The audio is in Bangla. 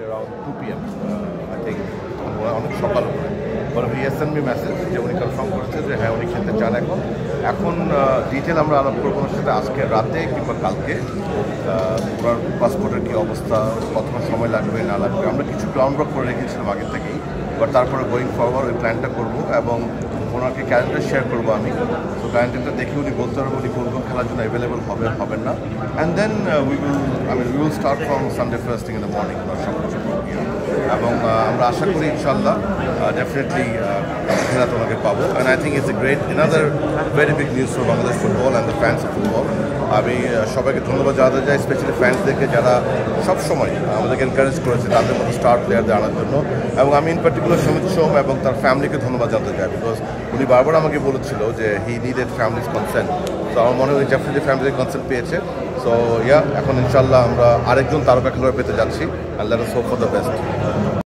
around 2 p.m. I think অনেক সকাল করে বলে হি sent me মেসেজ যে উনি কনফার্ম করেছে যে হ্যাঁ উনি খেলতে চান। এখন ডিটেল আমরা আলাপ করবো ওনার সাথে আজকে রাতে কিংবা কালকে। ওনার পাসপোর্টের কী অবস্থা, কতক্ষণ সময় লাগবে না লাগবে, আমরা কিছু গ্রাউন্ড ওয়ার্ক করে রেখেছিলাম আগের থেকেই, বাট তারপরে গোয়িং ফরওয়ার্ড ওই প্ল্যানটা করবো এবং ওনাকে ক্যালেন্ডার শেয়ার করবো আমি। তো ক্যালেন্ডারটা দেখে উনি বলতে পারবো উনি কোন কোন খেলার জন্য অ্যাভেলেবল হবেন না। And then we will start from Sunday first thing in the morning ওনার সব কিছু এবং আমরা আশা করি ইনশাল্লাহ ডেফিনেটলি খেলাতে ওনাকে পাবো। And I think it's a great another very big news for Bangladesh football and the fans of football. আমি সবাইকে ধন্যবাদ জানাতে চাই, স্পেশালি ফ্যান্সদেরকে যারা সবসময় আমাদেরকে এনকারেজ করেছে তাদের মতো স্টার প্লেয়ারদের আনার জন্য। এবং আমি ইন পার্টিকুলার সমিত সোম এবং তার ফ্যামিলিকে ধন্যবাদ জানাতে চাই, বিকজ উনি বারবার আমাকে বলেছিল যে হি নিডেড ফ্যামিলিজ কনসেন্ট। তো আমার মনে হয় ডেফিনেটলি ফ্যামিলির কনসেন্ট পেয়েছে। সো এখন ইনশাল্লাহ আমরা আরেকজন তারকা খেলোয়াড় পেতে যাচ্ছি। আল্লাহ হোপ ফর দ্য বেস্ট।